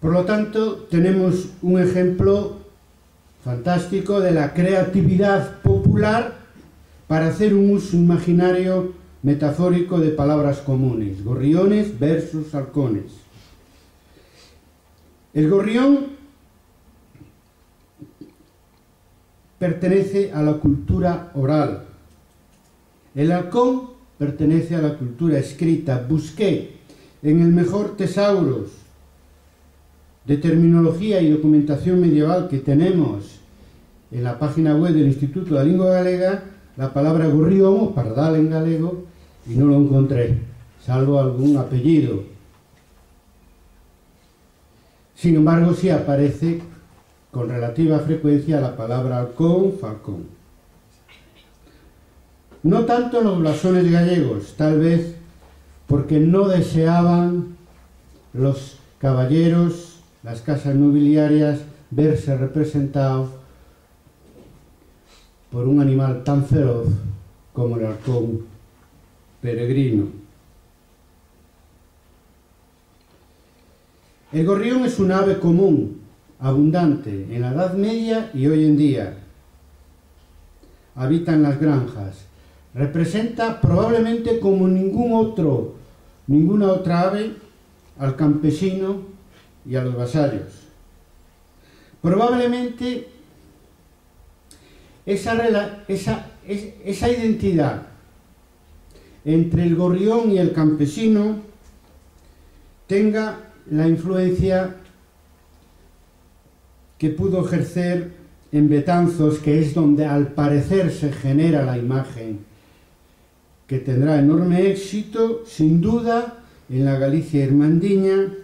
Por lo tanto, tenemos un ejemplo fantástico de la creatividad popular para hacer un uso imaginario metafórico de palabras comunes: gorriones versus halcones. El gorrión pertenece a la cultura oral. El halcón pertenece a la cultura escrita. Busqué en el mejor tesaurus de terminología y documentación medieval que tenemos en la página web del Instituto da Lingua Galega la palabra gorrión o pardal en galego, y no lo encontré, salvo algún apellido. Sin embargo, sí aparece con relativa frecuencia la palabra halcón, falcón. No tanto en los blasones gallegos, tal vez porque no deseaban los caballeros, las casas nobiliarias, verse representados por un animal tan feroz como el halcón peregrino. El gorrión es un ave común, abundante en la Edad Media y hoy en día. Habita en las granjas. Representa probablemente como ninguna otra ave al campesino y a los vasallos. Probablemente esa identidad entre el gorrión y el campesino tenga la influencia que pudo ejercer en Betanzos, que es donde al parecer se genera la imagen que tendrá enorme éxito, sin duda, en la Galicia irmandiña.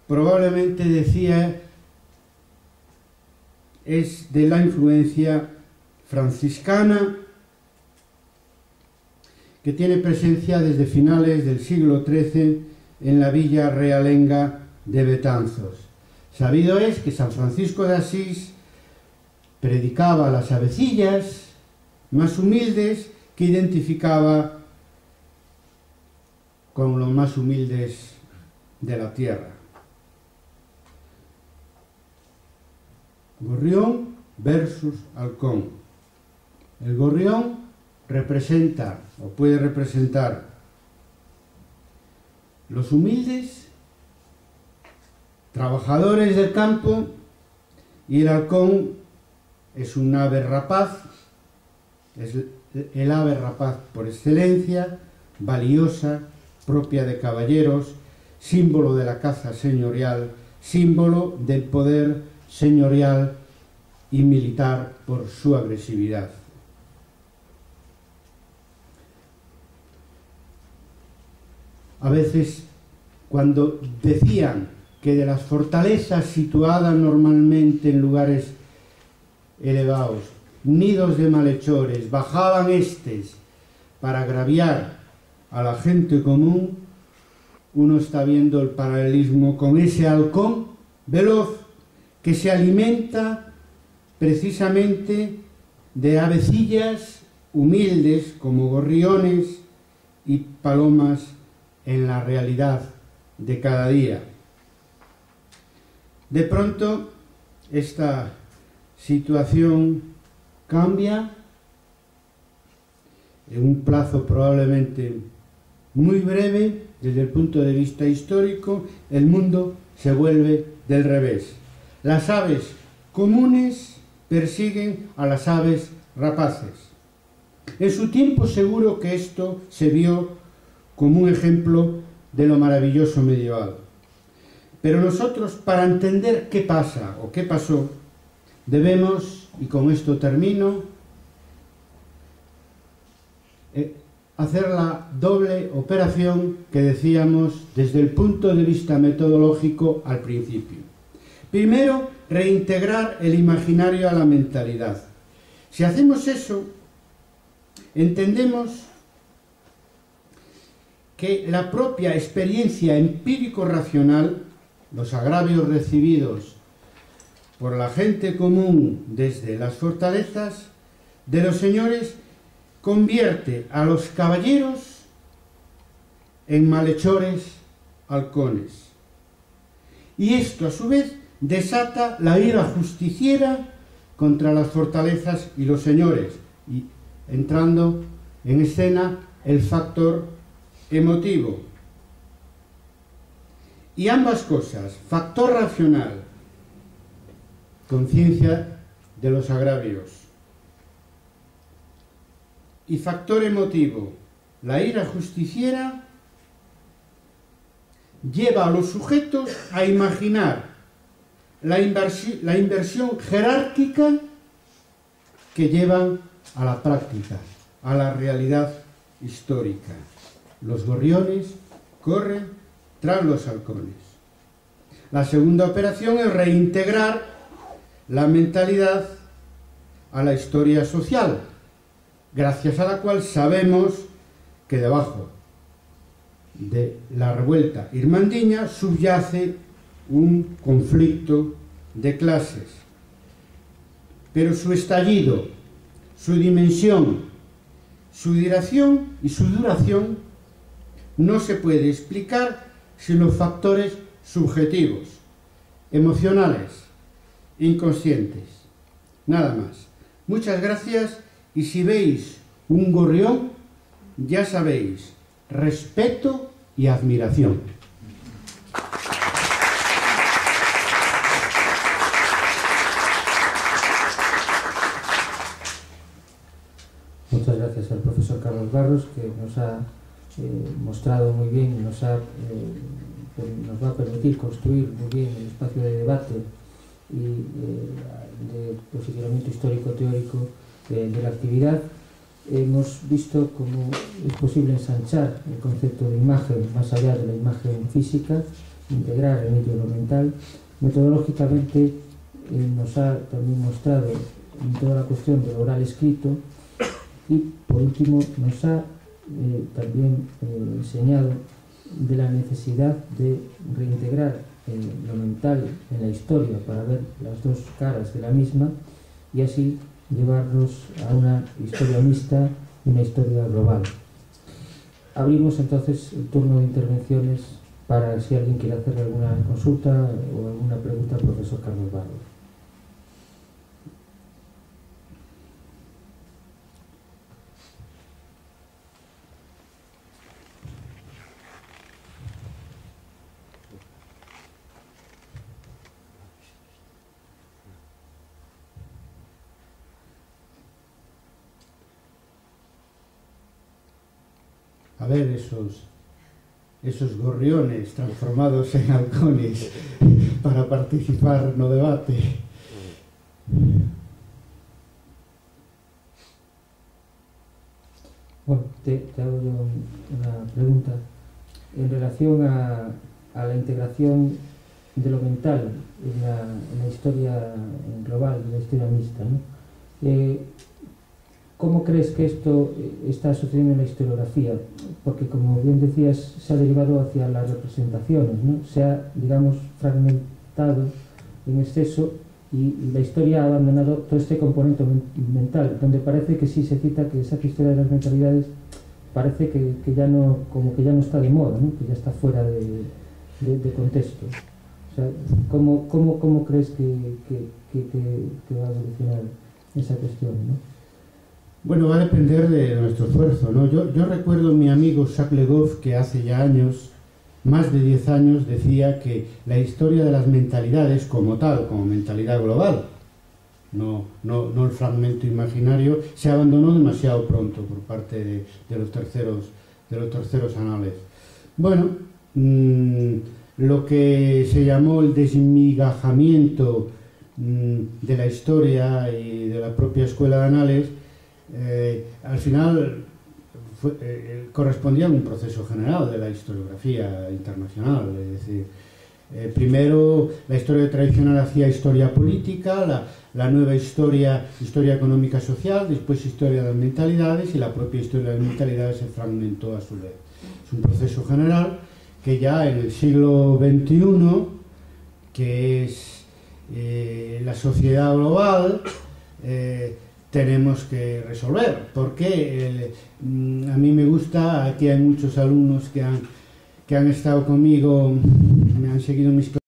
Probablemente, decía, es de la influencia franciscana, que tiene presencia desde finales del siglo XIII en la villa realenga de Betanzos. Sabido es que San Francisco de Asís predicaba a las avecillas más humildes, que identificaba con los más humildes de la tierra. Gorrión versus halcón. El gorrión representa, o puede representar, los humildes, trabajadores del campo, y el halcón es un ave rapaz, es el ave rapaz por excelencia, valiosa, propia de caballeros, símbolo de la caza señorial, símbolo del poder señorial y militar por su agresividad. A veces, cuando decían que de las fortalezas situadas normalmente en lugares elevados, nidos de malhechores, bajaban estes para agraviar a la gente común, uno está viendo el paralelismo con ese halcón veloz que se alimenta precisamente de avecillas humildes como gorriones y palomas en la realidad de cada día. De pronto, esta situación cambia en un plazo probablemente muy breve. Desde el punto de vista histórico, el mundo se vuelve del revés. Las aves comunes persiguen a las aves rapaces. En su tiempo seguro que esto se vio como un ejemplo de lo maravilloso medieval. Pero nosotros, para entender qué pasa o qué pasó, debemos, y con esto termino, hacer la doble operación que decíamos desde el punto de vista metodológico al principio. Primero, reintegrar el imaginario a la mentalidad. Si hacemos eso, entendemos que la propia experiencia empírico-racional, los agravios recibidos por la gente común desde las fortalezas de los señores, convierte a los caballeros en malhechores halcones. y esto a su vez desata la ira justiciera contra las fortalezas y los señores, y entrando en escena el factor emotivo. Y ambas cosas, factor racional, conciencia de los agravios, y factor emotivo, la ira justiciera, lleva a los sujetos a imaginar la inversión jerárquica que llevan a la práctica, a la realidad histórica. Los gorriones corren tras los halcones. La segunda operación es reintegrar la mentalidad a la historia social, gracias a la cual sabemos que debajo de la revuelta irmandiña subyace un conflicto de clases. Pero su estallido, su dimensión, su dirección y su duración no se puede explicar sin los factores subjetivos, emocionales, inconscientes. Nada más. Muchas gracias, y si veis un gorrión, ya sabéis, respeto y admiración. Muchas gracias al profesor Carlos Barros, que nos ha mostrado muy bien, nos va a permitir construir muy bien el espacio de debate y de posicionamiento histórico-teórico de la actividad. Hemos visto cómo es posible ensanchar el concepto de imagen más allá de la imagen física, integrar el medio lo mental. Metodológicamente nos ha también mostrado toda la cuestión del oral escrito, y por último nos ha también enseñado de la necesidad de reintegrar lo mental en la historia para ver las dos caras de la misma y así llevarnos a una historia mixta y una historia global. Abrimos entonces el turno de intervenciones para si alguien quiere hacer alguna consulta o alguna pregunta al profesor Carlos Barros. A ver esos gorriones transformados en halcones para participar no debate. Bueno, te hago yo una pregunta en relación a la integración de lo mental en la historia global, en la historia mixta, ¿no? ¿Cómo crees que esto está sucediendo en la historiografía? Porque, como bien decías, se ha derivado hacia las representaciones, ¿no? Se ha, digamos, fragmentado en exceso y la historia ha abandonado todo este componente mental, donde parece que sí se cita que esa historia de las mentalidades parece que ya no, como que ya no está de moda, ¿no? Que ya está fuera de contexto. O sea, ¿cómo crees que va a evolucionar esa cuestión, ¿no? Bueno, va a depender de nuestro esfuerzo, ¿no? Yo recuerdo a mi amigo Jacques Le Goff, que hace ya años, más de 10 años, decía que la historia de las mentalidades como tal, como mentalidad global, no el fragmento imaginario, se abandonó demasiado pronto por parte de los terceros anales. Bueno, lo que se llamó el desmigajamiento de la historia y de la propia escuela de anales, al final correspondía a un proceso general de la historiografía internacional. Es decir, primero la historia tradicional hacía historia política, la nueva historia económica social, después historia de las mentalidades, y la propia historia de las mentalidades se fragmentó a su vez. Es un proceso general que ya en el siglo XXI, que es la sociedad global, tenemos que resolver, porque a mí me gusta, aquí hay muchos alumnos que han estado conmigo, me han seguido mis clases.